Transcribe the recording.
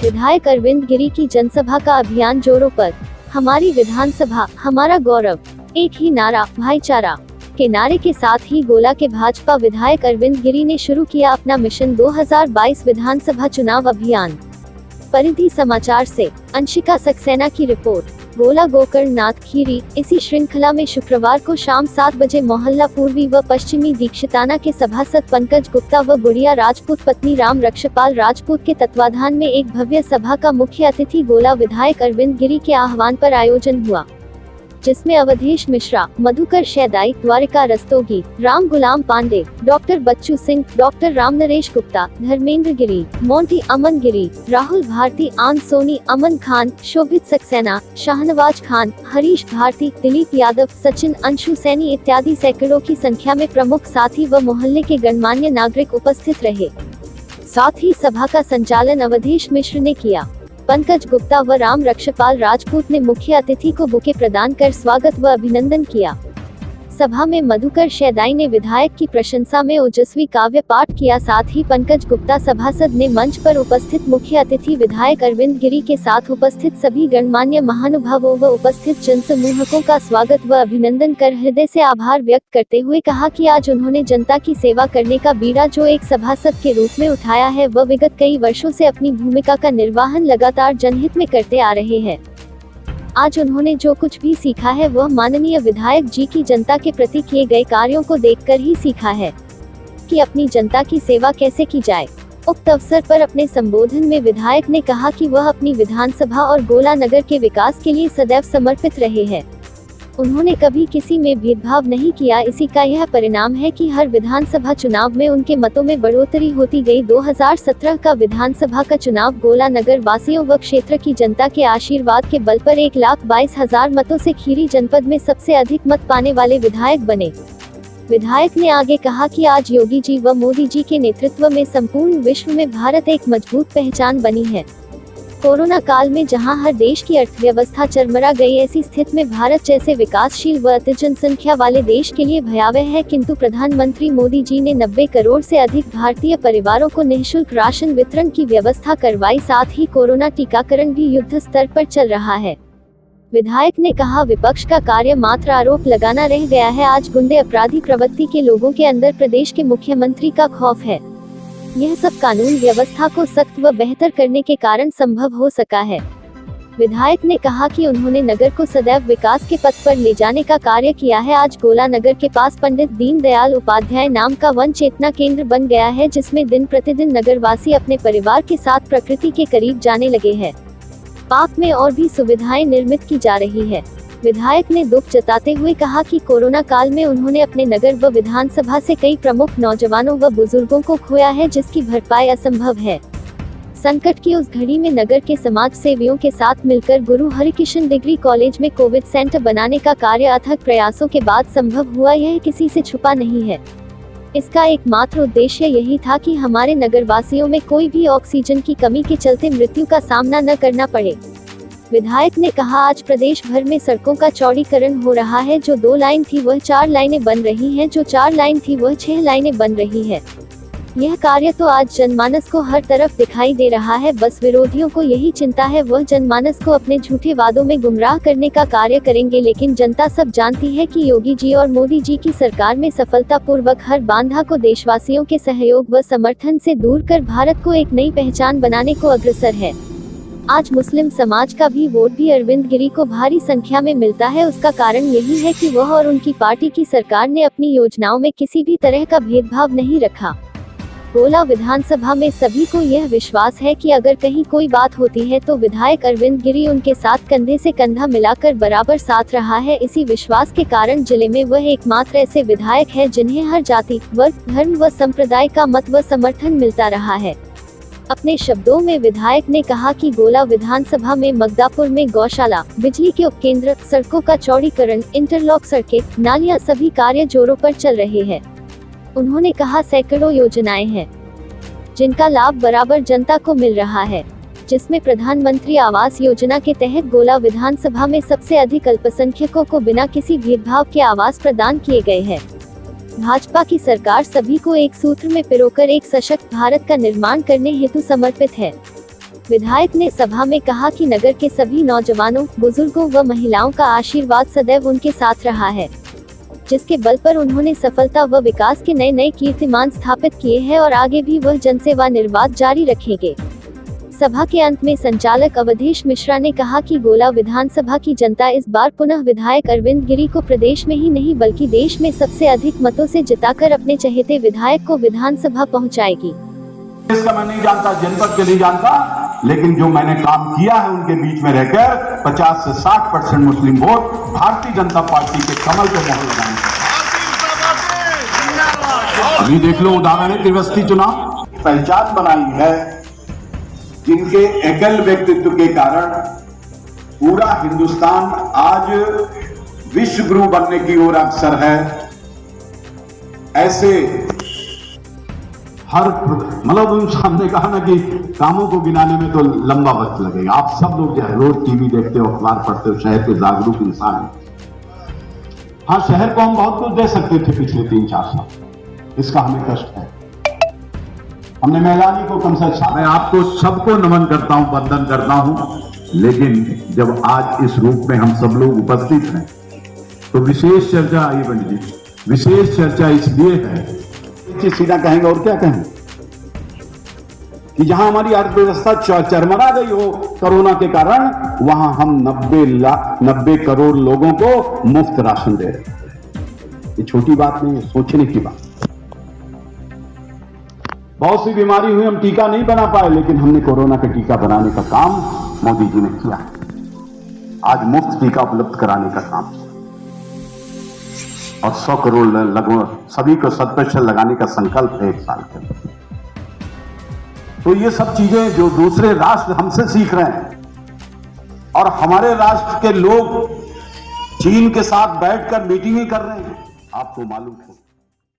विधायक अरविंद गिरी की जनसभा का अभियान जोरों पर। हमारी विधानसभा हमारा गौरव, एक ही नारा भाईचारा के नारे के साथ ही गोला के भाजपा विधायक अरविंद गिरी ने शुरू किया अपना मिशन 2022 विधानसभा चुनाव अभियान। परिधि समाचार से अंशिका सक्सेना की रिपोर्ट। गोला गोकर्णनाथ खीरी। इसी श्रृंखला में शुक्रवार को शाम 7 बजे मोहल्ला पूर्वी व पश्चिमी दीक्षिताना के सभासद पंकज गुप्ता व गुड़िया राजपूत पत्नी राम रक्षपाल राजपूत के तत्वाधान में एक भव्य सभा का मुख्य अतिथि गोला विधायक अरविंद गिरी के आह्वान पर आयोजन हुआ, जिसमें अवधेश मिश्रा, मधुकर शैदाई, द्वारिका रस्तोगी, राम गुलाम पांडे, डॉक्टर बच्चू सिंह, डॉक्टर राम नरेश गुप्ता, धर्मेंद्र गिरी, मोंटी अमन गिरी, राहुल भारती, आन सोनी, अमन खान, शोभित सक्सेना, शाहनवाज खान, हरीश भारती, दिलीप यादव, सचिन, अंशु सैनी इत्यादि सैकड़ों की संख्या में प्रमुख साथी व मोहल्ले के गणमान्य नागरिक उपस्थित रहे। साथ ही सभा का संचालन अवधेश मिश्र ने किया। पंकज गुप्ता व राम रक्षपाल राजपूत ने मुख्य अतिथि को बुके प्रदान कर स्वागत व अभिनंदन किया। सभा में मधुकर शैदाई ने विधायक की प्रशंसा में ओजस्वी काव्य पाठ किया। साथ ही पंकज गुप्ता सभासद ने मंच पर उपस्थित मुख्य अतिथि विधायक अरविंद गिरी के साथ उपस्थित सभी गणमान्य महानुभावों व उपस्थित जनसमूहों का स्वागत व अभिनंदन कर हृदय से आभार व्यक्त करते हुए कहा कि आज उन्होंने जनता की सेवा करने का बीड़ा जो एक सभासद के रूप में उठाया है, वह विगत कई वर्षों से अपनी भूमिका का निर्वहन लगातार जनहित में करते आ रहे हैं। आज उन्होंने जो कुछ भी सीखा है वह माननीय विधायक जी की जनता के प्रति किए गए कार्यों को देखकर ही सीखा है कि अपनी जनता की सेवा कैसे की जाए। उक्त अवसर पर अपने संबोधन में विधायक ने कहा कि वह अपनी विधानसभा और गोला नगर के विकास के लिए सदैव समर्पित रहे हैं। उन्होंने कभी किसी में भेदभाव नहीं किया। इसी का यह परिणाम है कि हर विधानसभा चुनाव में उनके मतों में बढ़ोतरी होती गई। 2017 का विधानसभा का चुनाव गोला नगर वासियों व क्षेत्र की जनता के आशीर्वाद के बल पर 1,22,000 मतों से खीरी जनपद में सबसे अधिक मत पाने वाले विधायक बने। विधायक ने आगे कहा कि आज योगी जी व मोदी जी के नेतृत्व में संपूर्ण विश्व में भारत एक मजबूत पहचान बनी है। कोरोना काल में जहां हर देश की अर्थव्यवस्था चरमरा गई, ऐसी स्थिति में भारत जैसे विकासशील व अति जनसंख्या वाले देश के लिए भयावह है, किंतु प्रधानमंत्री मोदी जी ने 90 करोड़ से अधिक भारतीय परिवारों को निःशुल्क राशन वितरण की व्यवस्था करवाई। साथ ही कोरोना टीकाकरण भी युद्ध स्तर पर चल रहा है। विधायक ने कहा, विपक्ष का कार्य मात्र आरोप लगाना रह गया है। आज गुंडे अपराधी प्रवृत्ति के लोगों के अंदर प्रदेश के मुख्यमंत्री का खौफ है। यह सब कानून व्यवस्था को सख्त व बेहतर करने के कारण संभव हो सका है। विधायक ने कहा कि उन्होंने नगर को सदैव विकास के पथ पर ले जाने का कार्य किया है। आज गोला नगर के पास पंडित दीनदयाल उपाध्याय नाम का वन चेतना केंद्र बन गया है, जिसमें दिन प्रतिदिन नगरवासी अपने परिवार के साथ प्रकृति के करीब जाने लगे हैं। पार्क में और भी सुविधाएं निर्मित की जा रही है। विधायक ने दुख जताते हुए कहा कि कोरोना काल में उन्होंने अपने नगर व विधानसभा से कई प्रमुख नौजवानों व बुजुर्गों को खोया है, जिसकी भरपाई असंभव है। संकट की उस घड़ी में नगर के समाज सेवियों के साथ मिलकर गुरु हरिकृष्ण डिग्री कॉलेज में कोविड सेंटर बनाने का कार्य अथक प्रयासों के बाद संभव हुआ। यह किसी से छुपा नहीं है। इसका एकमात्र उद्देश्य यही था कि हमारे नगरवासियों में कोई भी ऑक्सीजन की कमी के चलते मृत्यु का सामना न करना पड़े। विधायक ने कहा, आज प्रदेश भर में सड़कों का चौड़ीकरण हो रहा है। जो 2 लाइन थी वह 4 लाइनें बन रही हैं, जो 4 लाइन थी वह 6 लाइनें बन रही है। यह कार्य तो आज जनमानस को हर तरफ दिखाई दे रहा है। बस विरोधियों को यही चिंता है, वह जनमानस को अपने झूठे वादों में गुमराह करने का कार्य करेंगे। लेकिन जनता सब जानती है कि योगी जी और मोदी जी की सरकार में सफलतापूर्वक हर बांधा को देशवासियों के सहयोग व समर्थन से दूर कर भारत को एक नई पहचान बनाने को अग्रसर है। आज मुस्लिम समाज का भी वोट भी अरविंद गिरी को भारी संख्या में मिलता है। उसका कारण यही है कि वह और उनकी पार्टी की सरकार ने अपनी योजनाओं में किसी भी तरह का भेदभाव नहीं रखा। गोला विधानसभा में सभी को यह विश्वास है कि अगर कहीं कोई बात होती है तो विधायक अरविंद गिरी उनके साथ कंधे से कंधा मिलाकर बराबर साथ रहा है। इसी विश्वास के कारण जिले में वह एकमात्र ऐसे विधायक है जिन्हें हर जाति, वर्ग, धर्म व संप्रदाय का मत व समर्थन मिलता रहा है। अपने शब्दों में विधायक ने कहा कि गोला विधानसभा में मगदापुर में गौशाला, बिजली के उपकेंद्र, सड़कों का चौड़ीकरण, इंटरलॉक सड़कें, नालियां सभी कार्य जोरों पर चल रहे हैं। उन्होंने कहा, सैकड़ों योजनाएं हैं जिनका लाभ बराबर जनता को मिल रहा है, जिसमें प्रधानमंत्री आवास योजना के तहत गोला विधानसभा में सबसे अधिक अल्पसंख्यकों को बिना किसी भेदभाव के आवास प्रदान किए गए हैं। भाजपा की सरकार सभी को एक सूत्र में पिरोकर एक सशक्त भारत का निर्माण करने हेतु समर्पित है। विधायक ने सभा में कहा कि नगर के सभी नौजवानों, बुजुर्गों व महिलाओं का आशीर्वाद सदैव उनके साथ रहा है, जिसके बल पर उन्होंने सफलता व विकास के नए नए कीर्तिमान स्थापित किए हैं और आगे भी वह जनसेवा निर्बाध जारी रखेंगे। सभा के अंत में संचालक अवधेश मिश्रा ने कहा कि गोला विधानसभा की जनता इस बार पुनः विधायक अरविंद गिरी को प्रदेश में ही नहीं बल्कि देश में सबसे अधिक मतों से जिताकर अपने चहेते विधायक को विधानसभा पहुंचाएगी। इसका मैं नहीं जानता, जनपद के नहीं जानता, लेकिन जो मैंने काम किया है उनके बीच में रहकर 50 से 60% मुस्लिम वोट भारतीय जनता पार्टी के कमल को मोहर लगाएंगे। अभी देख लो उदाहरण है त्रिवस्ती चुनाव, पहचान बनाई है जिनके एकल व्यक्तित्व के कारण पूरा हिंदुस्तान आज विश्व गुरु बनने की ओर अग्रसर है। ऐसे हर मतलब उन सामने कहा ना कि कामों को गिनाने में तो लंबा वक्त लगेगा। आप सब लोग जो है रोज टीवी देखते हो, अखबार पढ़ते हो, शहर के जागरूक इंसान हैं। हाँ, शहर को हम बहुत कुछ दे सकते थे पिछले 3-4 साल, इसका हमें कष्ट है। हमने महिलाओं को कम से कम, मैं आपको सबको नमन करता हूं, वंदन करता हूं, लेकिन जब आज इस रूप में हम सब लोग उपस्थित हैं तो विशेष चर्चा आई पंडित जी, विशेष चर्चा इसलिए है, सीधा कहेंगे और क्या कहेंगे, कि जहां हमारी अर्थव्यवस्था चरमरा गई हो कोरोना के कारण, वहां हम 90 करोड़ लोगों को मुफ्त राशन दे रहे हैं। ये छोटी बात नहीं है, सोचने की बात। बहुत सी बीमारी हुई, हम टीका नहीं बना पाए, लेकिन हमने कोरोना का टीका बनाने का काम मोदी जी ने किया। आज मुफ्त टीका उपलब्ध कराने का काम और 100 करोड़ लगभग सभी को 100% लगाने का संकल्प है 1 साल के अंदर। तो ये सब चीजें जो दूसरे राष्ट्र हमसे सीख रहे हैं और हमारे राष्ट्र के लोग चीन के साथ बैठकर मीटिंग ही कर रहे हैं, आपको मालूम है।